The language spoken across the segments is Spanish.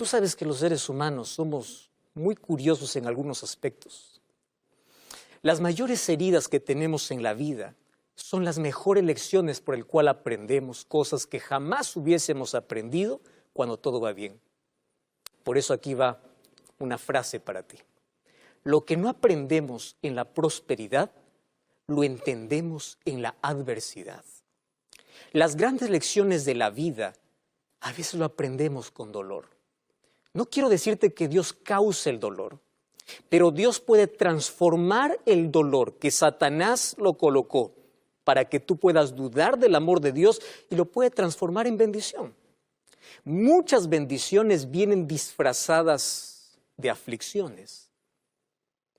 Tú sabes que los seres humanos somos muy curiosos en algunos aspectos. Las mayores heridas que tenemos en la vida son las mejores lecciones por el cual aprendemos cosas que jamás hubiésemos aprendido cuando todo va bien. Por eso aquí va una frase para ti. Lo que no aprendemos en la prosperidad, lo entendemos en la adversidad. Las grandes lecciones de la vida, a veces lo aprendemos con dolor. No quiero decirte que Dios cause el dolor, pero Dios puede transformar el dolor que Satanás lo colocó para que tú puedas dudar del amor de Dios y lo puede transformar en bendición. Muchas bendiciones vienen disfrazadas de aflicciones,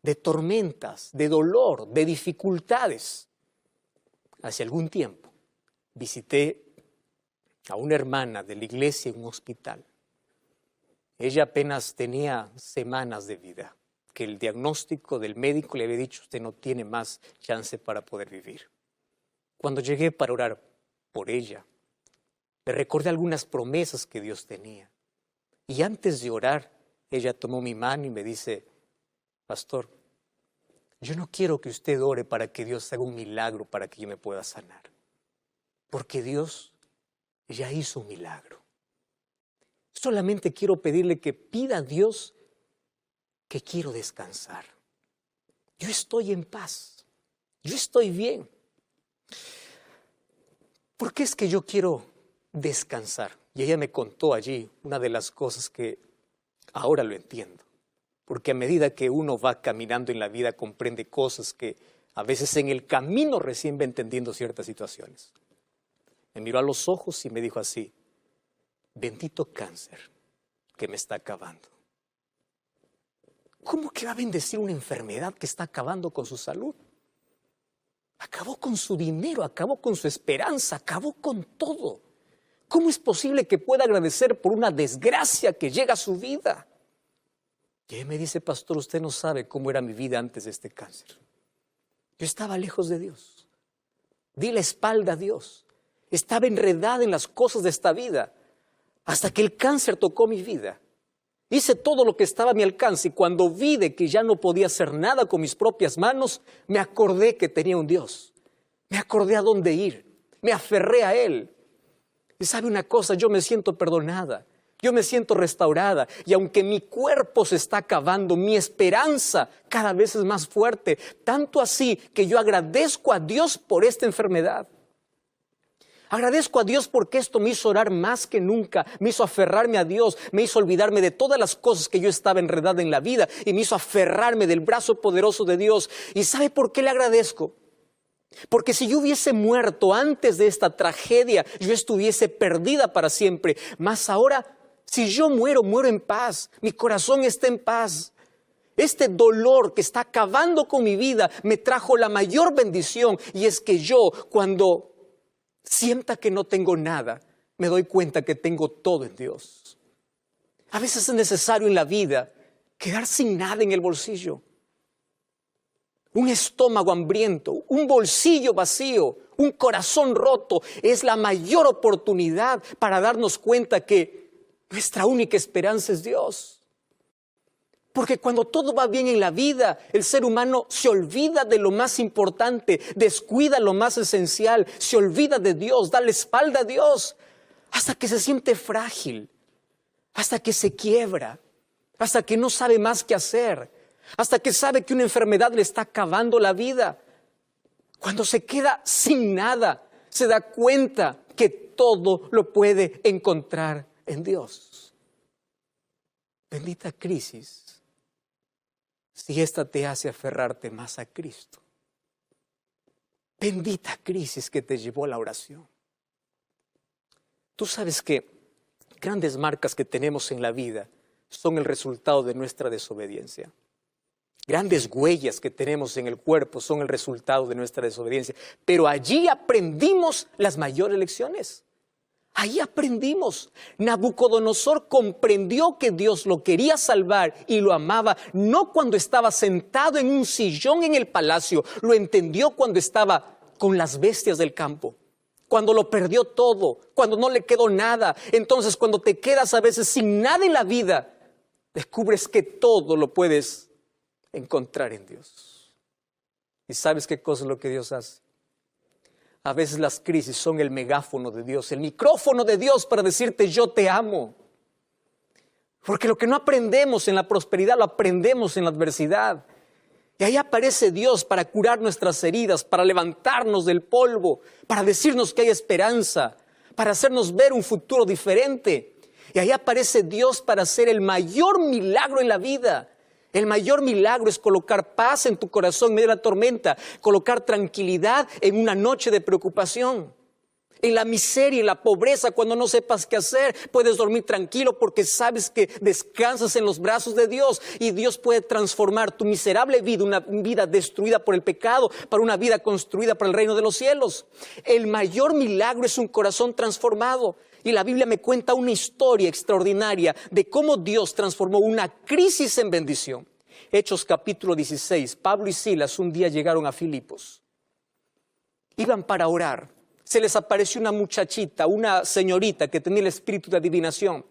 de tormentas, de dolor, de dificultades. Hace algún tiempo visité a una hermana de la iglesia en un hospital. Ella apenas tenía semanas de vida, que el diagnóstico del médico le había dicho: usted no tiene más chance para poder vivir. Cuando llegué para orar por ella, le recordé algunas promesas que Dios tenía. Y antes de orar, ella tomó mi mano y me dice: pastor, yo no quiero que usted ore para que Dios haga un milagro para que yo me pueda sanar, porque Dios ya hizo un milagro. Solamente quiero pedirle que pida a Dios que quiero descansar. Yo estoy en paz, yo estoy bien. ¿Por qué es que yo quiero descansar? Y ella me contó allí una de las cosas que ahora lo entiendo. Porque a medida que uno va caminando en la vida comprende cosas que a veces en el camino recién va entendiendo ciertas situaciones. Me miró a los ojos y me dijo así: bendito cáncer que me está acabando. ¿Cómo que va a bendecir una enfermedad que está acabando con su salud? Acabó con su dinero, acabó con su esperanza, acabó con todo. ¿Cómo es posible que pueda agradecer por una desgracia que llega a su vida? Y él me dice: pastor, usted no sabe cómo era mi vida antes de este cáncer. Yo estaba lejos de Dios. Di la espalda a Dios. Estaba enredada en las cosas de esta vida. Hasta que el cáncer tocó mi vida. Hice todo lo que estaba a mi alcance y cuando vi de que ya no podía hacer nada con mis propias manos, me acordé que tenía un Dios. Me acordé a dónde ir. Me aferré a Él. Y sabe una cosa, yo me siento perdonada. Yo me siento restaurada. Y aunque mi cuerpo se está acabando, mi esperanza cada vez es más fuerte. Tanto así que yo agradezco a Dios por esta enfermedad. Agradezco a Dios porque esto me hizo orar más que nunca, me hizo aferrarme a Dios, me hizo olvidarme de todas las cosas que yo estaba enredada en la vida y me hizo aferrarme del brazo poderoso de Dios. ¿Y sabe por qué le agradezco? Porque si yo hubiese muerto antes de esta tragedia, yo estuviese perdida para siempre. Mas ahora, si yo muero, muero en paz, mi corazón está en paz. Este dolor que está acabando con mi vida me trajo la mayor bendición y es que yo cuando sienta que no tengo nada, me doy cuenta que tengo todo en Dios. A veces es necesario en la vida quedar sin nada en el bolsillo. Un estómago hambriento, un bolsillo vacío, un corazón roto es la mayor oportunidad para darnos cuenta que nuestra única esperanza es Dios. Porque cuando todo va bien en la vida, el ser humano se olvida de lo más importante, descuida lo más esencial, se olvida de Dios, da la espalda a Dios, hasta que se siente frágil, hasta que se quiebra, hasta que no sabe más qué hacer, hasta que sabe que una enfermedad le está acabando la vida. Cuando se queda sin nada, se da cuenta que todo lo puede encontrar en Dios. Bendita crisis. Si esta te hace aferrarte más a Cristo. Bendita crisis que te llevó a la oración. Tú sabes que grandes marcas que tenemos en la vida son el resultado de nuestra desobediencia. Grandes huellas que tenemos en el cuerpo son el resultado de nuestra desobediencia. Pero allí aprendimos las mayores lecciones. Ahí aprendimos. Nabucodonosor comprendió que Dios lo quería salvar y lo amaba, no cuando estaba sentado en un sillón en el palacio, lo entendió cuando estaba con las bestias del campo, cuando lo perdió todo, cuando no le quedó nada. Entonces, cuando te quedas a veces sin nada en la vida, descubres que todo lo puedes encontrar en Dios. ¿Y sabes qué cosa es lo que Dios hace? A veces las crisis son el megáfono de Dios, el micrófono de Dios para decirte yo te amo. Porque lo que no aprendemos en la prosperidad lo aprendemos en la adversidad. Y ahí aparece Dios para curar nuestras heridas, para levantarnos del polvo, para decirnos que hay esperanza, para hacernos ver un futuro diferente. Y ahí aparece Dios para hacer el mayor milagro en la vida. El mayor milagro es colocar paz en tu corazón en medio de la tormenta, colocar tranquilidad en una noche de preocupación. En la miseria, en la pobreza, cuando no sepas qué hacer, puedes dormir tranquilo porque sabes que descansas en los brazos de Dios y Dios puede transformar tu miserable vida, una vida destruida por el pecado, para una vida construida para el reino de los cielos. El mayor milagro es un corazón transformado. Y la Biblia me cuenta una historia extraordinaria de cómo Dios transformó una crisis en bendición. Hechos capítulo 16, Pablo y Silas un día llegaron a Filipos. Iban para orar. Se les apareció una muchachita, una señorita que tenía el espíritu de adivinación.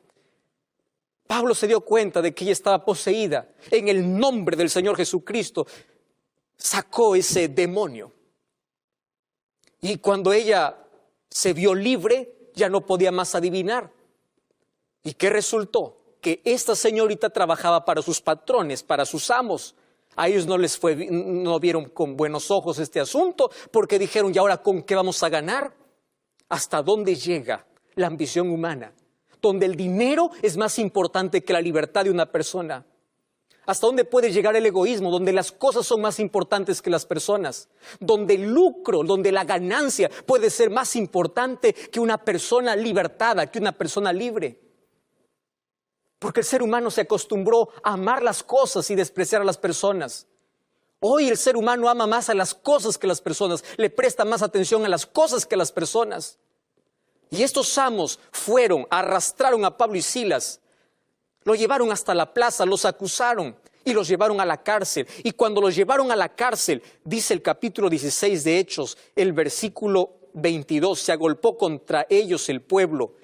Pablo se dio cuenta de que ella estaba poseída. En el nombre del Señor Jesucristo sacó ese demonio. Y cuando ella se vio libre, ya no podía más adivinar. ¿Y qué resultó? Que esta señorita trabajaba para sus patrones, para sus amos. A ellos no vieron con buenos ojos este asunto porque dijeron, ¿y ahora con qué vamos a ganar? ¿Hasta dónde llega la ambición humana? Donde el dinero es más importante que la libertad de una persona. ¿Hasta dónde puede llegar el egoísmo? Donde las cosas son más importantes que las personas. Donde el lucro, donde la ganancia puede ser más importante que una persona libertada, que una persona libre. Porque el ser humano se acostumbró a amar las cosas y despreciar a las personas. Hoy el ser humano ama más a las cosas que a las personas, le presta más atención a las cosas que a las personas. Y estos amos arrastraron a Pablo y Silas, lo llevaron hasta la plaza, los acusaron y los llevaron a la cárcel. Y cuando los llevaron a la cárcel, dice el capítulo 16 de Hechos, el versículo 22, se agolpó contra ellos el pueblo.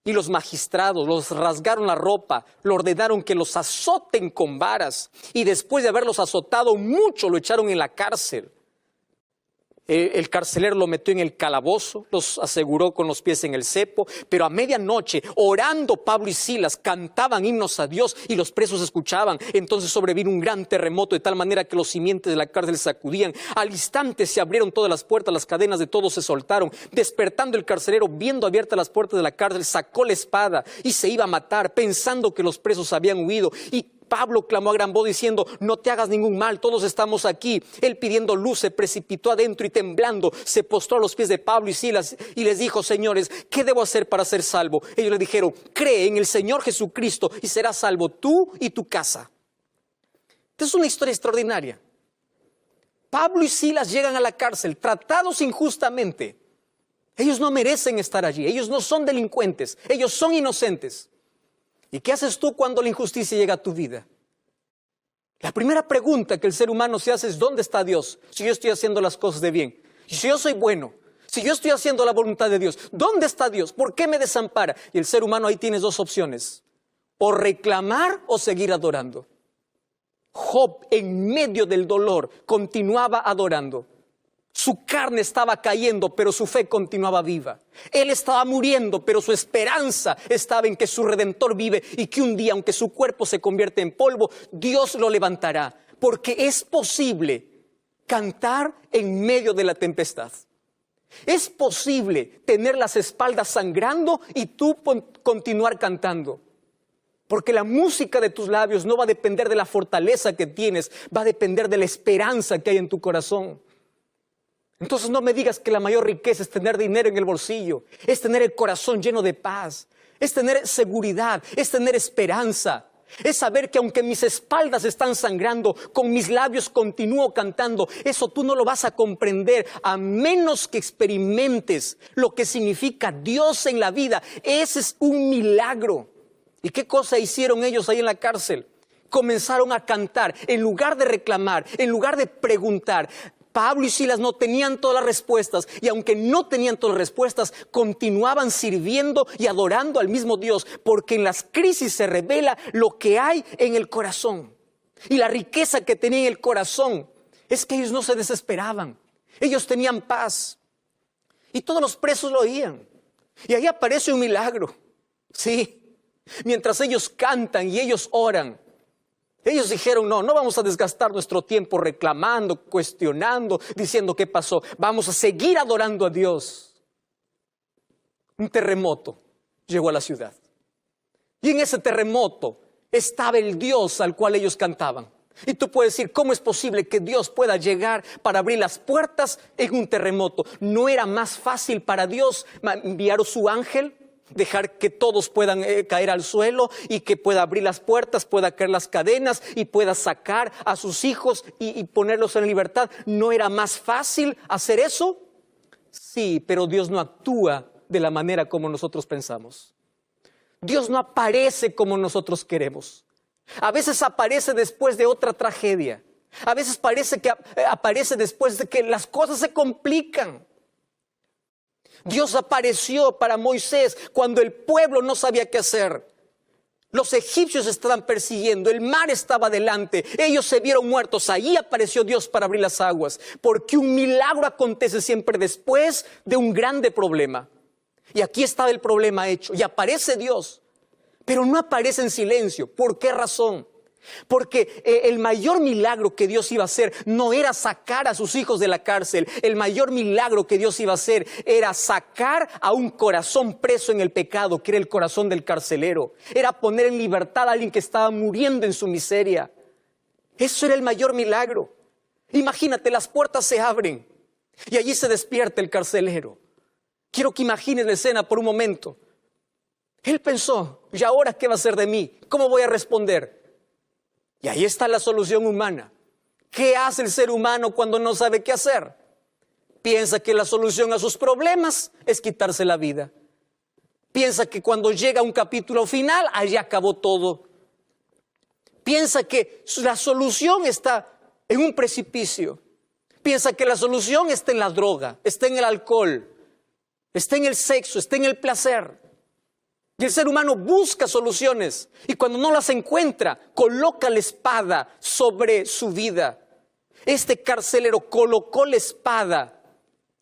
Y los magistrados los rasgaron la ropa, le ordenaron que los azoten con varas. Y después de haberlos azotado mucho, lo echaron en la cárcel. El carcelero lo metió en el calabozo, los aseguró con los pies en el cepo. Pero a medianoche, orando Pablo y Silas, cantaban himnos a Dios y los presos escuchaban. Entonces sobrevino un gran terremoto de tal manera que los cimientos de la cárcel se sacudían. Al instante se abrieron todas las puertas, las cadenas de todos se soltaron. Despertando el carcelero, viendo abiertas las puertas de la cárcel, sacó la espada y se iba a matar, pensando que los presos habían huido. Y Pablo clamó a gran voz diciendo, no te hagas ningún mal, todos estamos aquí. Él pidiendo luz se precipitó adentro y temblando se postró a los pies de Pablo y Silas y les dijo, señores, ¿qué debo hacer para ser salvo? Ellos le dijeron, cree en el Señor Jesucristo y serás salvo tú y tu casa. Esta es una historia extraordinaria. Pablo y Silas llegan a la cárcel tratados injustamente. Ellos no merecen estar allí, ellos no son delincuentes, ellos son inocentes. ¿Y qué haces tú cuando la injusticia llega a tu vida? La primera pregunta que el ser humano se hace es, ¿dónde está Dios? Si yo estoy haciendo las cosas de bien, si yo soy bueno, si yo estoy haciendo la voluntad de Dios, ¿dónde está Dios? ¿Por qué me desampara? Y el ser humano ahí tienes dos opciones, o reclamar o seguir adorando. Job, en medio del dolor, continuaba adorando. Su carne estaba cayendo, pero su fe continuaba viva. Él estaba muriendo, pero su esperanza estaba en que su Redentor vive y que un día, aunque su cuerpo se convierte en polvo, Dios lo levantará. Porque es posible cantar en medio de la tempestad. Es posible tener las espaldas sangrando y tú continuar cantando. Porque la música de tus labios no va a depender de la fortaleza que tienes, va a depender de la esperanza que hay en tu corazón. Entonces no me digas que la mayor riqueza es tener dinero en el bolsillo, es tener el corazón lleno de paz, es tener seguridad, es tener esperanza, es saber que aunque mis espaldas están sangrando, con mis labios continúo cantando. Eso tú no lo vas a comprender a menos que experimentes lo que significa Dios en la vida. Ese es un milagro. ¿Y qué cosa hicieron ellos ahí en la cárcel? Comenzaron a cantar, en lugar de reclamar, en lugar de preguntar. Pablo y Silas no tenían todas las respuestas, y aunque no tenían todas las respuestas, continuaban sirviendo y adorando al mismo Dios, porque en las crisis se revela lo que hay en el corazón. Y la riqueza que tenía en el corazón es que ellos no se desesperaban, ellos tenían paz. Y todos los presos lo oían. Y ahí aparece un milagro. Sí, mientras ellos cantan y ellos oran, ellos dijeron, no vamos a desgastar nuestro tiempo reclamando, cuestionando, diciendo qué pasó. Vamos a seguir adorando a Dios. Un terremoto llegó a la ciudad. Y en ese terremoto estaba el Dios al cual ellos cantaban. Y tú puedes decir, ¿cómo es posible que Dios pueda llegar para abrir las puertas en un terremoto? ¿No era más fácil para Dios enviar a su ángel? Dejar que todos puedan caer al suelo y que pueda abrir las puertas, pueda caer las cadenas y pueda sacar a sus hijos y ponerlos en libertad. ¿No era más fácil hacer eso? Sí, pero Dios no actúa de la manera como nosotros pensamos. Dios no aparece como nosotros queremos. A veces aparece después de otra tragedia. A veces parece que aparece después de que las cosas se complican. Dios apareció para Moisés cuando el pueblo no sabía qué hacer. Los egipcios estaban persiguiendo, el mar estaba delante, ellos se vieron muertos. Ahí apareció Dios para abrir las aguas, porque un milagro acontece siempre después de un grande problema. Y aquí estaba el problema hecho, y aparece Dios. Pero no aparece en silencio. ¿Por qué razón? Porque el mayor milagro que Dios iba a hacer no era sacar a sus hijos de la cárcel. El mayor milagro que Dios iba a hacer era sacar a un corazón preso en el pecado, que era el corazón del carcelero. Era poner en libertad a alguien que estaba muriendo en su miseria. Eso era el mayor milagro. Imagínate, las puertas se abren y allí se despierta el carcelero. Quiero que imagines la escena por un momento. Él pensó, ¿y ahora qué va a hacer de mí? ¿Cómo voy a responder? Y ahí está la solución humana. ¿Qué hace el ser humano cuando no sabe qué hacer? Piensa que la solución a sus problemas es quitarse la vida. Piensa que cuando llega un capítulo final, allí acabó todo. Piensa que la solución está en un precipicio. Piensa que la solución está en la droga, está en el alcohol, está en el sexo, está en el placer. Y el ser humano busca soluciones y cuando no las encuentra, coloca la espada sobre su vida. Este carcelero colocó la espada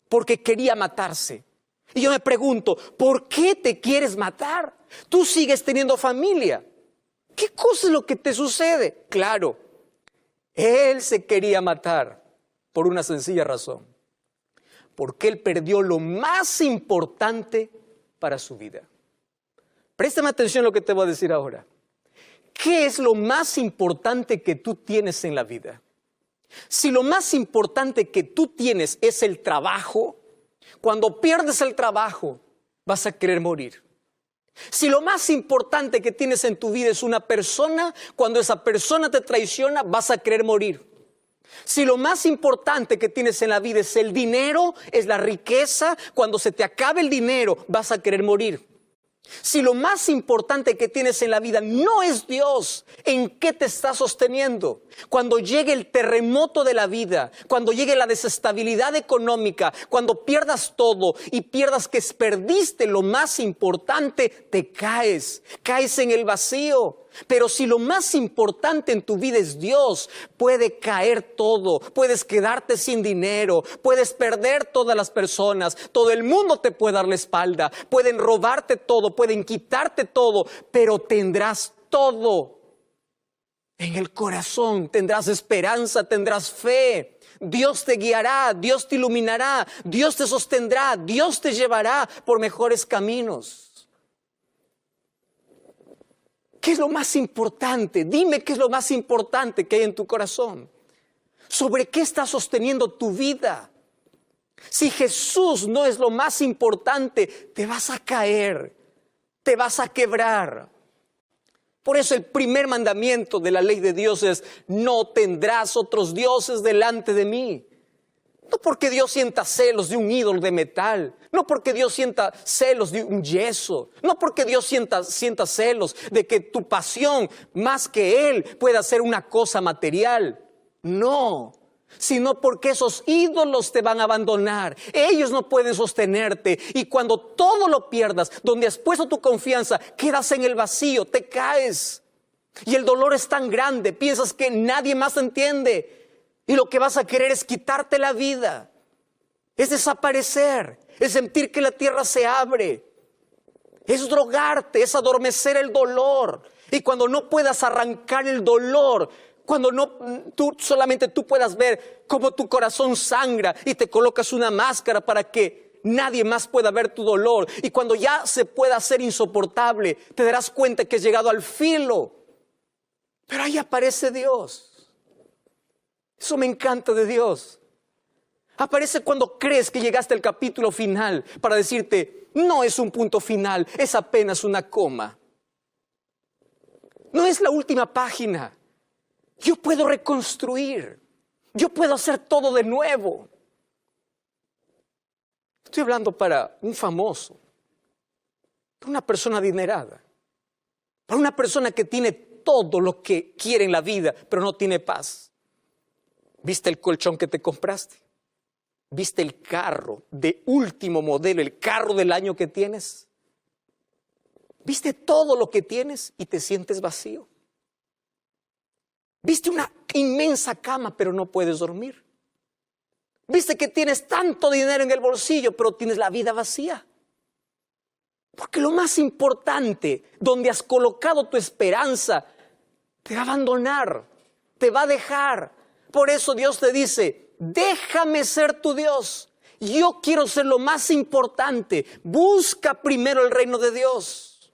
porque quería matarse. Y yo me pregunto, ¿por qué te quieres matar? Tú sigues teniendo familia. ¿Qué cosa es lo que te sucede? Claro, él se quería matar por una sencilla razón. Porque él perdió lo más importante para su vida. Préstame atención a lo que te voy a decir ahora. ¿Qué es lo más importante que tú tienes en la vida? Si lo más importante que tú tienes es el trabajo, cuando pierdes el trabajo vas a querer morir. Si lo más importante que tienes en tu vida es una persona, cuando esa persona te traiciona vas a querer morir. Si lo más importante que tienes en la vida es el dinero, es la riqueza, cuando se te acabe el dinero vas a querer morir. Si lo más importante que tienes en la vida no es Dios, ¿en qué te estás sosteniendo? Cuando llegue el terremoto de la vida, cuando llegue la desestabilidad económica, cuando pierdas todo y pierdas que perdiste lo más importante, te caes en el vacío. Pero si lo más importante en tu vida es Dios, puede caer todo, puedes quedarte sin dinero, puedes perder todas las personas, todo el mundo te puede dar la espalda, pueden robarte todo, pueden quitarte todo, pero tendrás todo en el corazón, tendrás esperanza, tendrás fe. Dios te guiará, Dios te iluminará, Dios te sostendrá, Dios te llevará por mejores caminos. ¿Qué es lo más importante? Dime qué es lo más importante que hay en tu corazón. ¿Sobre qué estás sosteniendo tu vida? Si Jesús no es lo más importante, te vas a caer, te vas a quebrar. Por eso el primer mandamiento de la ley de Dios es: no tendrás otros dioses delante de mí. No porque Dios sienta celos de un ídolo de metal, no porque Dios sienta celos de un yeso, no porque Dios sienta celos de que tu pasión más que Él pueda ser una cosa material. No, sino porque esos ídolos te van a abandonar. Ellos no pueden sostenerte. Y cuando todo lo pierdas, donde has puesto tu confianza, quedas en el vacío, te caes. Y el dolor es tan grande, piensas que nadie más te entiende. Y lo que vas a querer es quitarte la vida. Es desaparecer, es sentir que la tierra se abre. Es drogarte, es adormecer el dolor. Y cuando no puedas arrancar el dolor, cuando solamente tú puedas ver cómo tu corazón sangra y te colocas una máscara para que nadie más pueda ver tu dolor. Y cuando ya se pueda hacer insoportable, te darás cuenta que has llegado al filo. Pero ahí aparece Dios. Eso me encanta de Dios. Aparece cuando crees que llegaste al capítulo final para decirte, no es un punto final, es apenas una coma. No es la última página. Yo puedo reconstruir. Yo puedo hacer todo de nuevo. Estoy hablando para un famoso, para una persona adinerada, para una persona que tiene todo lo que quiere en la vida, pero no tiene paz. ¿Viste el colchón que te compraste? ¿Viste el carro de último modelo, el carro del año que tienes? ¿Viste todo lo que tienes y te sientes vacío? ¿Viste una inmensa cama pero no puedes dormir? ¿Viste que tienes tanto dinero en el bolsillo pero tienes la vida vacía? Porque lo más importante, donde has colocado tu esperanza, te va a abandonar, te va a dejar. Por eso Dios te dice, déjame ser tu Dios. Yo quiero ser lo más importante. Busca primero el reino de Dios.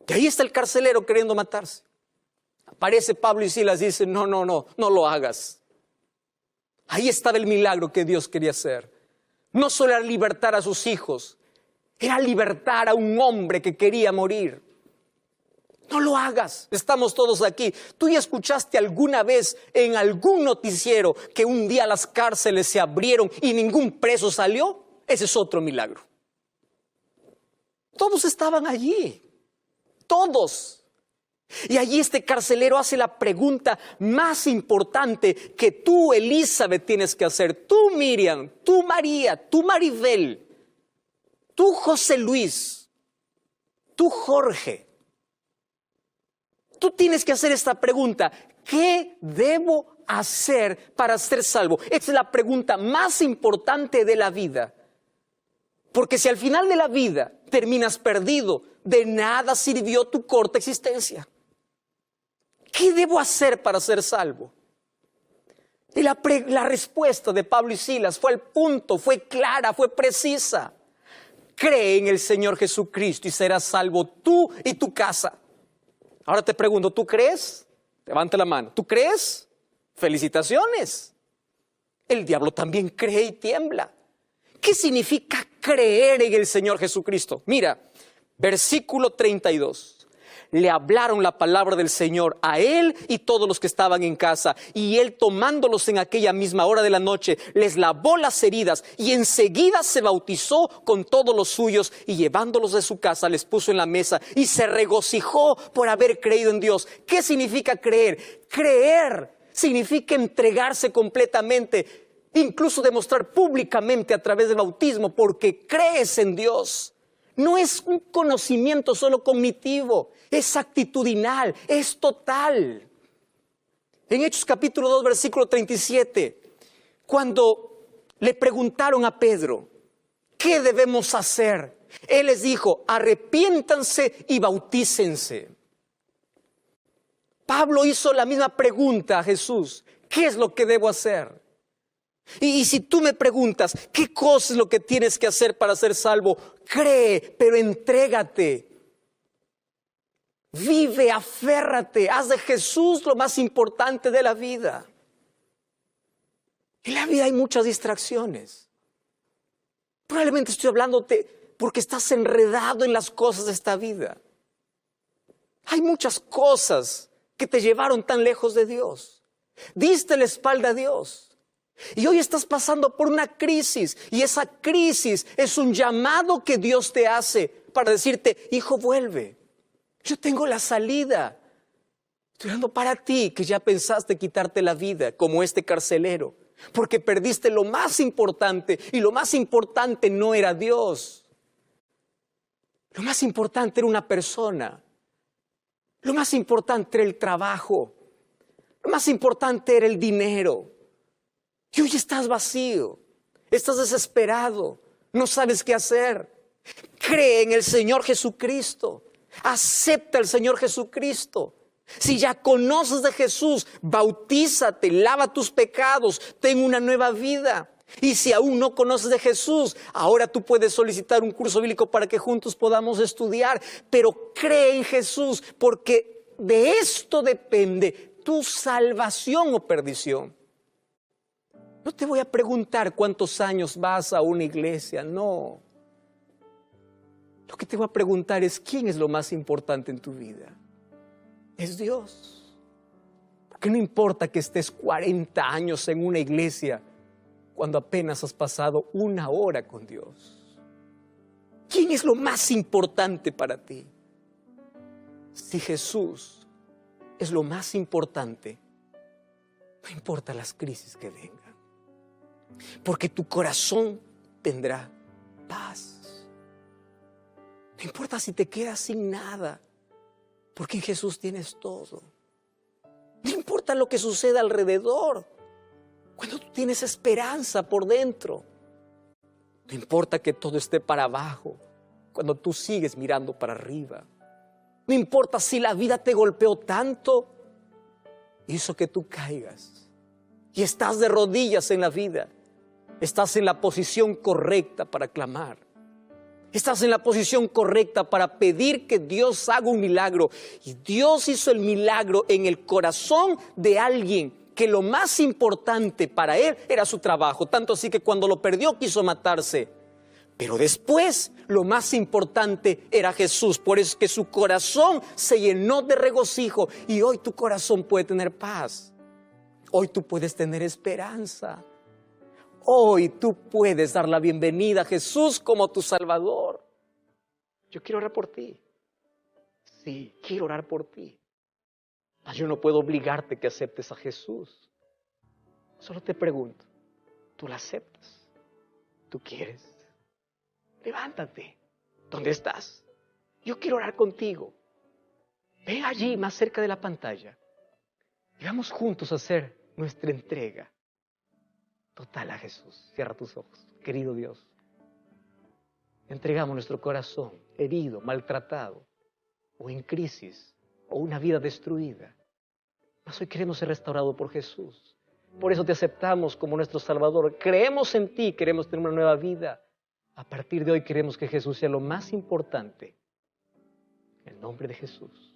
Y ahí está el carcelero queriendo matarse. Aparece Pablo y Silas y dicen, no lo hagas. Ahí estaba el milagro que Dios quería hacer. No solo era libertar a sus hijos, era libertar a un hombre que quería morir. No lo hagas, estamos todos aquí. ¿Tú ya escuchaste alguna vez en algún noticiero que un día las cárceles se abrieron y ningún preso salió? Ese es otro milagro. Todos estaban allí, todos. Y allí este carcelero hace la pregunta más importante que tú, Elizabeth, tienes que hacer. Tú, Miriam, tú, María, tú, Maribel, tú, José Luis, tú, Jorge. Tú tienes que hacer esta pregunta. ¿Qué debo hacer para ser salvo? Esta es la pregunta más importante de la vida. Porque si al final de la vida terminas perdido, de nada sirvió tu corta existencia. ¿Qué debo hacer para ser salvo? Y la respuesta de Pablo y Silas fue al punto, fue clara, fue precisa. Cree en el Señor Jesucristo y serás salvo tú y tu casa. Ahora te pregunto, ¿tú crees? Levanta la mano. ¿Tú crees? Felicitaciones. El diablo también cree y tiembla. ¿Qué significa creer en el Señor Jesucristo? Mira, versículo 32. Le hablaron la palabra del Señor a él y todos los que estaban en casa. Y él, tomándolos en aquella misma hora de la noche, les lavó las heridas y enseguida se bautizó con todos los suyos y llevándolos de su casa les puso en la mesa y se regocijó por haber creído en Dios. ¿Qué significa creer? Creer significa entregarse completamente, incluso demostrar públicamente a través del bautismo porque crees en Dios. No es un conocimiento solo cognitivo, es actitudinal, es total. En Hechos capítulo 2, versículo 37, cuando le preguntaron a Pedro, ¿qué debemos hacer? Él les dijo, arrepiéntanse y bautícense. Pablo hizo la misma pregunta a Jesús, ¿qué es lo que debo hacer? Y si tú me preguntas, ¿qué cosa es lo que tienes que hacer para ser salvo? Cree, pero entrégate. Vive, aférrate, haz de Jesús lo más importante de la vida. En la vida hay muchas distracciones. Probablemente estoy hablándote porque estás enredado en las cosas de esta vida. Hay muchas cosas que te llevaron tan lejos de Dios. Diste la espalda a Dios. Y hoy estás pasando por una crisis y esa crisis es un llamado que Dios te hace para decirte, hijo, vuelve. Yo tengo la salida. Estoy orando para ti que ya pensaste quitarte la vida como este carcelero, porque perdiste lo más importante y lo más importante no era Dios. Lo más importante era una persona. Lo más importante era el trabajo. Lo más importante era el dinero. Y hoy estás vacío, estás desesperado, no sabes qué hacer. Cree en el Señor Jesucristo. Acepta al Señor Jesucristo. Si ya conoces de Jesús, bautízate, lava tus pecados, ten una nueva vida. Y si aún no conoces de Jesús, ahora tú puedes solicitar un curso bíblico para que juntos podamos estudiar. Pero cree en Jesús, porque de esto depende tu salvación o perdición. No te voy a preguntar cuántos años vas a una iglesia, no. Lo que te voy a preguntar es quién es lo más importante en tu vida. Es Dios. Porque no importa que estés 40 años en una iglesia cuando apenas has pasado una hora con Dios. ¿Quién es lo más importante para ti? Si Jesús es lo más importante, no importa las crisis que vengan, porque tu corazón tendrá paz. No importa si te quedas sin nada, porque en Jesús tienes todo. No importa lo que suceda alrededor, cuando tú tienes esperanza por dentro. No importa que todo esté para abajo, cuando tú sigues mirando para arriba. No importa si la vida te golpeó tanto, hizo que tú caigas y estás de rodillas en la vida. Estás en la posición correcta para clamar. Estás en la posición correcta para pedir que Dios haga un milagro. Y Dios hizo el milagro en el corazón de alguien que lo más importante para él era su trabajo. Tanto así que cuando lo perdió quiso matarse. Pero después lo más importante era Jesús. Por eso es que su corazón se llenó de regocijo. Y hoy tu corazón puede tener paz. Hoy tú puedes tener esperanza. Hoy tú puedes dar la bienvenida a Jesús como tu Salvador. Yo quiero orar por ti. Sí, quiero orar por ti. Mas yo no puedo obligarte que aceptes a Jesús. Solo te pregunto, ¿tú la aceptas? ¿Tú quieres? Levántate. ¿Dónde estás? Yo quiero orar contigo. Ven allí, más cerca de la pantalla. Y vamos juntos a hacer nuestra entrega total a Jesús. Cierra tus ojos. Querido Dios, entregamos nuestro corazón herido, maltratado, o en crisis, o una vida destruida. Mas hoy queremos ser restaurados por Jesús. Por eso te aceptamos como nuestro Salvador. Creemos en ti, queremos tener una nueva vida. A partir de hoy queremos que Jesús sea lo más importante. En el nombre de Jesús.